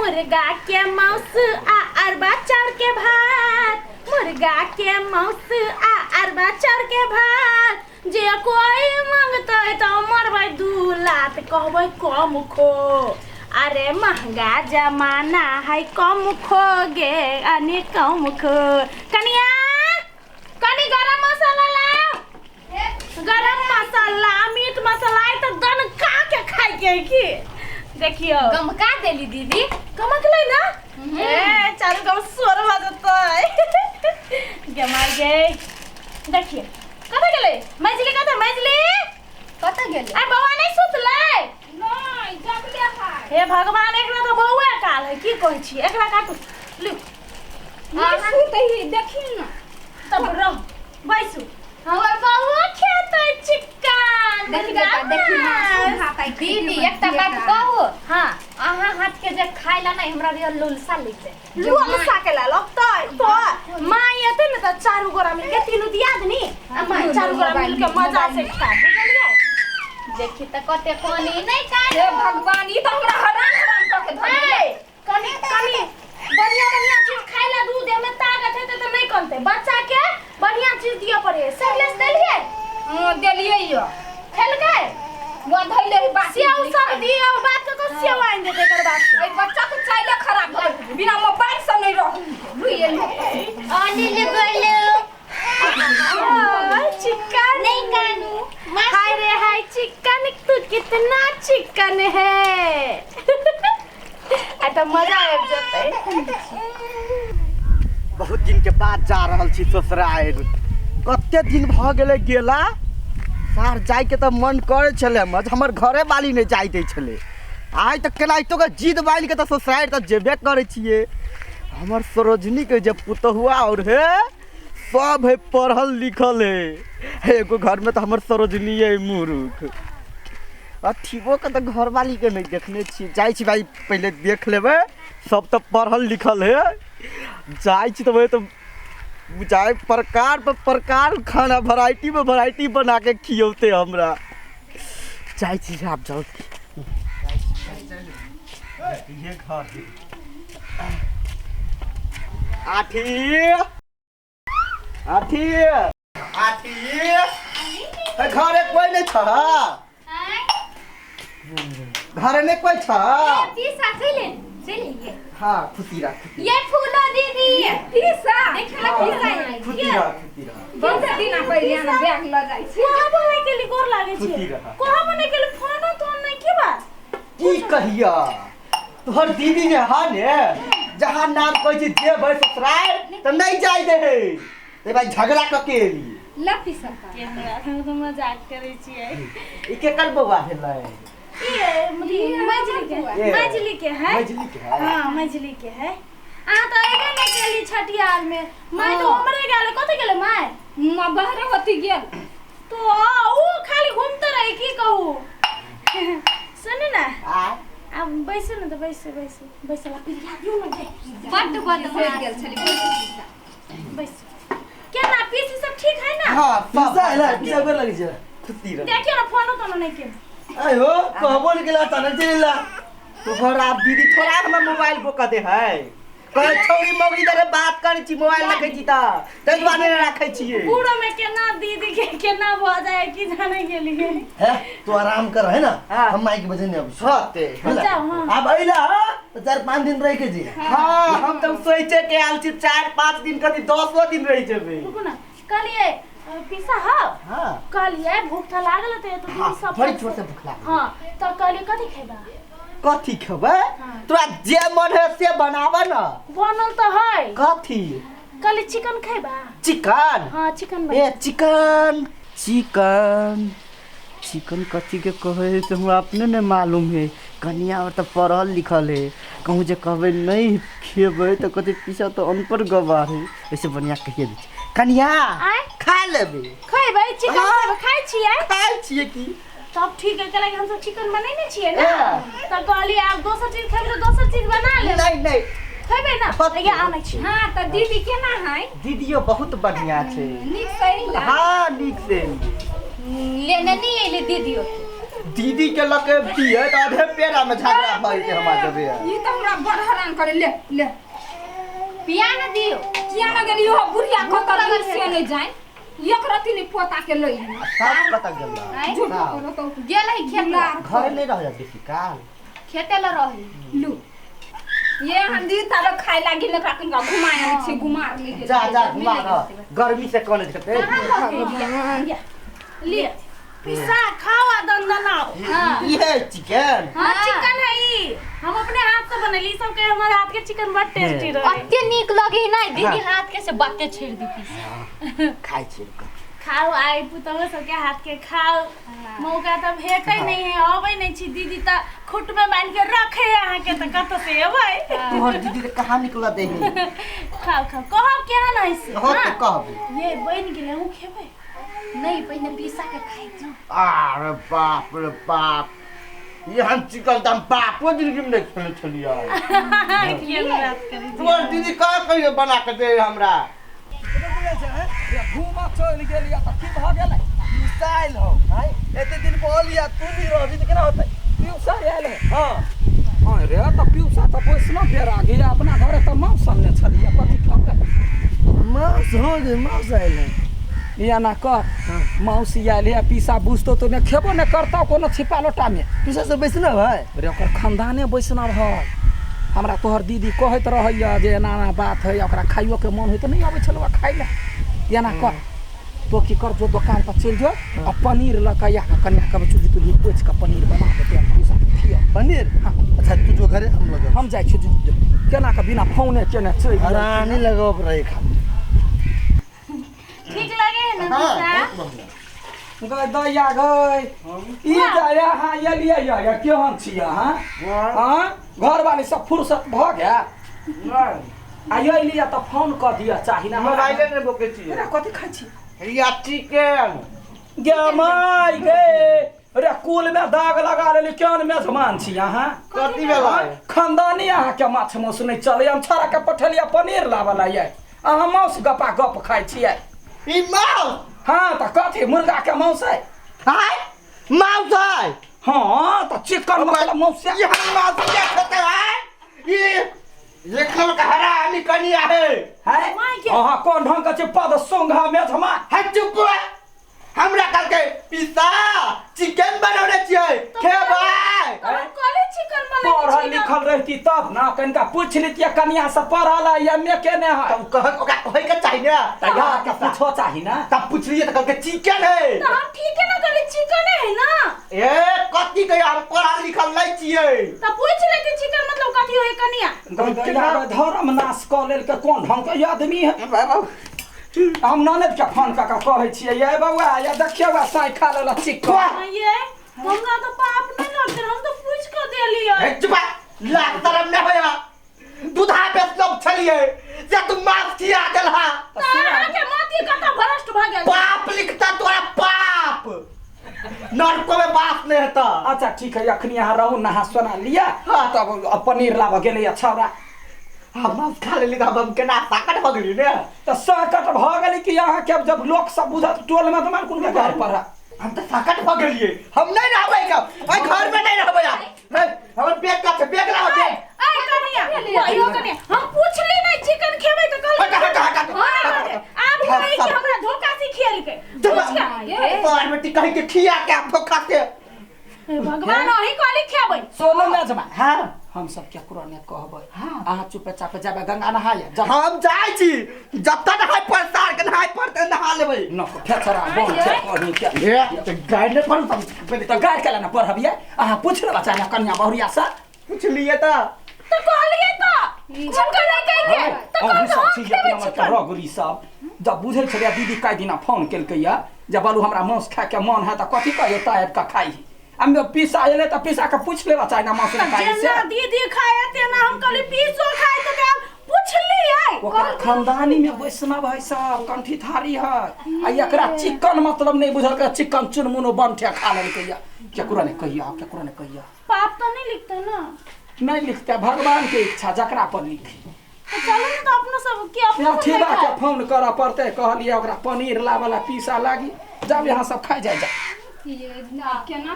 मुर्गा के मांस आ अरबा चाउर के भात, मुर्गा के मांस आ अरबा चाउर के भात, जे कोई मांगते तो मरबै 2 लात कहबै कम खो। अरे महंगा जमाना है कम खो गे अने कम खो। कनिया कनी गरम मसाला लाओ, गरम मसाला मीट मसाला तो दन का के खाई के की देखियो गमका देली दीदी कमकले ना ए चारू गांव सोर बजतै गमाई गे देखिए कत गेले मैजली कत मैजली कत गेले आ बौआ नहीं सुतले नहीं जगले है हे भगवान एकरा तो बौआ काल है की कहै छी एकरा काटू लू हां सुतही देखी ना तब रह बैसू हमर बौआ खेतै चिकन देखी बेटा देखी ना खातै दीदी एकटा बात कहू हां आहा हाथ के जे खाइला नहीं हमरा रियल लुलसा लेते लुलसा के ला लगतै तो मां एते न त चारू गोरा मिल के तीनू दिया दनी मां चारू गोरा मिल के मजा से खा बुझलियै देखी त कते कोनी नहीं काट हे भगवान ई त हमरा हरान करके धरे कनी कनी बढ़िया बढ़िया चीज खाइला दूध में ताकत हेते त नहीं करते बच्चा के बढ़िया चीज दियो पड़े सैलेस देलिए हां देलिए यो खेलकै वो धइले ही बात सेव सब दियो बात के सेव आइन दे एकर बात ए बच्चा के चाइले खराब कर बिना मोबाइल से नहीं रह लुइए आनी ले गइलो चिकन नहीं कानू हाय रे हाय चिकन तू कितना चिकन है आ तो मजा आब जतै बहुत दिन के बाद जा रहल छी ससुराल कते दिन भ गेले गेला सार जाय के त मन करे छले मज हमर घरे वाली नहीं जाय दै छले आइ तक केनाइतो के जिद बाइल के त ससुराल त जेबे करे छिए हमर सरोजनी के जे पुतहुआ और है सब है पढ़ल लिखल है एगो घर में त हमर सरोजनी है मूर्ख अठीबो के त घर वाली के नहीं देखने छी जाय छी भाई पहले देख लेबे सब त पढ़ल लिखल है जाय छी त वे तो जाए प्रकार पर प्रकार खाना वैरायटी में वैरायटी बना के खियौते हमरा जाय छी आप जाओ ये घर आठी आठी आठी घरे कोई नहीं था घरे में कोई था पीसा चले चलिए हाँ खुशी रख ये फूलो दीदी पीसा देखला पीसा खुशी रख बहुत दिन पहिले ना बैग ल जाई छी कहां बने के लिए गोर लागे छी खुशी रह कहां बने के लिए फोनो तो नहीं की बात की कहिया तोहर दीदी ने हा ने जहां नाम कहै छी देबै ससुराल त नहीं जाय दे हे ते भाई झगड़ा क के एली ला पीसा हम तो मजाक करे छिए ई के कर बौआ भेलै ये मजली के है मजली के है हां मजली के है आ तो एबे नहीं केली छठियार में मैं तो उमरे गेले कत गेले मैं ना बहरे होती गेल तो ओ खाली घूमते रही की कहू सुन ना अब बैसे न तो बैसे बैसला पिया दियो न बड बड हो गेल छली बैस क्या ना पीसी सब ठीक है ना हां पिज्जा है पिज्जा कर लगी छै खुशी रह देखियो ना फोनो तो नहीं के आयो कहबो न गेला तने चलेला तो घर आप दीदी थोड़ा हम मोबाइल बोका दे है कहे छोरी मगरी जरे बात करै छी मोबाइल रखै छी त तै दुआरे रखै छिए पूरा में केना दीदी के केना भ जाए की जाने के लिए है तो आराम कर है ना हम माई के बजने अब सोते अब अइला तो 4-5 दिन रह के जी हां हम तो सोचे के आल छी 4-5 दिन कभी 10 दिन रह जेबे रुको ना कलिए पिसा हां कलिए भूख त लागल त तो दीदी सब बड़ी छोट से भूख लागल हां तो कलिए कथि खेबा कथि खेबे तोरा जे मन है से बनावा ना बनल तो है कथि कल चिकन खेबा चिकन हां चिकन ए चिकन कथि के कहे तो हमरा अपने ने मालूम है कनिया और तो पढ़ल लिखल है कहूँ जे कहबे नहीं खेबे तो कथि पीछा तो अनपढ़ गवार है ऐसे बढ़िया कहिए दी कनिया खा लेबे खेबे चिकन खेबे खाइ छिए की सब ठीक है कल हम सब चिकन बनैने छिए ना त कहली आप दोसर चीज खेबे तो दोसर चीज बना ले नहीं खेबे ना ये आनै छी हां त दीदी केना है दीदियो बहुत बढ़िया छे नीक सही ला हां नीक से लेने नहीं एले दीदियो दीदी के लके दिए तो आधे पेड़ा में झगड़ा भई के हमार देबे ई त हमरा बड़ हैरान करे ले ले पिया न दियो किया न गेलियो बुढ़िया कत लगल से नहीं जाए एक रति ने पोता के लई सब पता गेल झूठ करो तो गेल है खेत घर नहीं रह जाती काल खेते ल रही लू ये हम दी तालो खाए लागी न काकन का घुमाया छे घुमा ले जा घुमा गर्मी से कोने छते ले पिसा खाओ दंदनाओ हां ये चिकन हां चिकन है ई हम अपने हाथ से बनली सब के हमारे हाथ के चिकन बड़ टेस्टी रहे अत्ते नीक लगे ना दीदी हाथ के से बातें छेड़ दी पिसा खाई छी खाओ आई पुतवा सब के हाथ के खाओ मौका तो भेटै नहीं है अबै नहीं छी दीदी त खुट में बांध के रखे यहां के त कत से अबै तोहर दीदी के कहां निकला दे खाओ कहब केहन है से हो तो कहब ये बन गेले उ खेबै नहीं पहिने पिसा के खाई जो अरे बाप रे बाप ये हम चिकन दम बापो जिंदगी में नहीं खेले छलिया केहन बात करै तोहर दीदी का कहियो बना के दे हमरा घूमा चल गेलिया त की भ गेलै मिसाइल हो हाय एते दिन बोलिया तू नहीं रहबी त केना होतै पिउसा आयल हां हां रे त पिउसा त पैसा फेर आ गया अपना घरे त मौसम ने छलिया कथि खतै मौस हो जे मौस आयल या ना कर मौसी आयल है पीसा बुझतो तो ने खेबो ने करता कोनो छिपा लोटा में पीसा से बैसना भाई रे ओकर खानदाने बैसना भाई हमरा तोहर दीदी कहत रहैया जे एना एना बात है ओकरा खाइयो के मन होय त नहीं आबै छलवा खाइ ले या ना कर तो की कर जो दुकान पर चल जो और पनीर लका या कन्या का चूल्ही तुल्ही पोछ का पनीर बना के पीसा खिया पनीर हां अच्छा तू जो घरे हम जाय छी केना का बिना फोने केने चल रानी लगब रहे खा ठीक लगे है ना पिसा गय दया गय ई जाया हां ये लिए या केहन छिया हां हां घर वाली सब फुर्सत भ गया आ ये लिए त फोन क दिया चाहि ना मोबाइल ने बोके छी अरे कथि खाइ छी या चिकन गे माई गे अरे कुल में दाग लगा लेली केन मेजमान छी अहाँ कथि भेला खानदानी अहाँ के माछ मौस नहीं चले हम छाड़ा के पठलिया पनीर लावला ये अहाँ मौस गपा गप खाइ छियै ई माउस हां त कथि मुर्गा के मौस है हाय माउस है हां त चिकन मतलब मौस ये माउस क्या खाता है ये खल का हरामी कनिया है अहाँ कौन ढंग के पद सोंघा मेजमा है चुप हमरा कल के पिसा चिकन बनौने छियै खेबै कॉलेज चिकन बना पढ़ल लिखल रहती तब ना कनिका पूछ लेतिया कनिया से पढ़ल है एमए केने है तब कह ओका होय के चाहिए ना तैयार के पूछो चाही ना तब पूछलिए त कल के चिकन है तो हम ठीक है ना कॉलेज चिकन है ना ए कथि के हम पढ़ल लिखल नहीं छियै तो पूछ लेती चिकन मतलब कथी होय कनिया धर्म नाश क लेल के कोन ढंग के आदमी है हम ननद के फोन क के कहै छियै ये बौआ या देखियो बा साई खा लेला चिकन ये हमरा तो पाप नहीं लगते हम तो पूछ के देलिए ए चुप लाग तरम न होया दूधा पे सब छलिए जे तू माफ किया गेल हा तारा के माथी कता भ्रष्ट भ गेल पाप लिखता तोरा पाप नरक में बात नहीं होता अच्छा ठीक है अखनी यहाँ रहू नहा सोना लिया तब पनीर लाब गेले छौरा हम मांस खा लेली त हम केना ताकत भ गेली ने त सकट भ गेली कि यहाँ के जब लोग सब बुझत टोल में तमान कुन के घर पर हम त ताकत भ गेलिए हम नहीं रहबै का ओइ घर में नहीं रहबै हमर पेट का पेट लाओ दे आई कनिया यो कनिया हम पूछली नहीं चिकन खेबै त कहल आप भाई के हमरा धोखा से खेल के पूछ के और बेटी कहि के खिया के आप धोखा के भगवान ओही कहली खेबै सोनो मेजमा हां हम सब क्या कुराने कहबै अहाँ चुपे चापे जाबे गंगा नहाए हम जाय छी जब तक नहाय परसार के नहाय पड़ते नहा लेबै न फेचरा बोल छे कहनी के ए त गाइड ने पर त गाय केला न पढ़बिए अहाँ पूछ ले बच्चा ने कन्या बहुरिया से पूछ लिए त कहलिए त चिकन नहीं कह के त हम सब चीज अपना मत रगुरी सब जब बुझे छलिया दीदी काई दिना फोन केलकै या जब बालू हमरा मांस खा के मन है त कथि कहयो तायब का खाई हम पीसा एले त पीसा के पूछ लेबा चाहे ना मांस खाई से दीदी खाए तेना हम कहली पीसो खाए त पूछली है ओकरा खानदानी में वैष्णव है सब कंठी थारी है आ एकरा चिकन मतलब नहीं बुझल के चिकन चुनमुनो बनठे खा लेलकै या केकरो ने कहिया पाप तो नहीं लिखते ना नहीं लिखते भगवान के इच्छा जकरा पर लिखे तो चलो ना तो अपना सब के अपना ठीक है फोन करा पड़ते कहलिए ओकरा पनीर लावला पीसा लागी जब यहाँ सब खाई जाए जा ये ना केना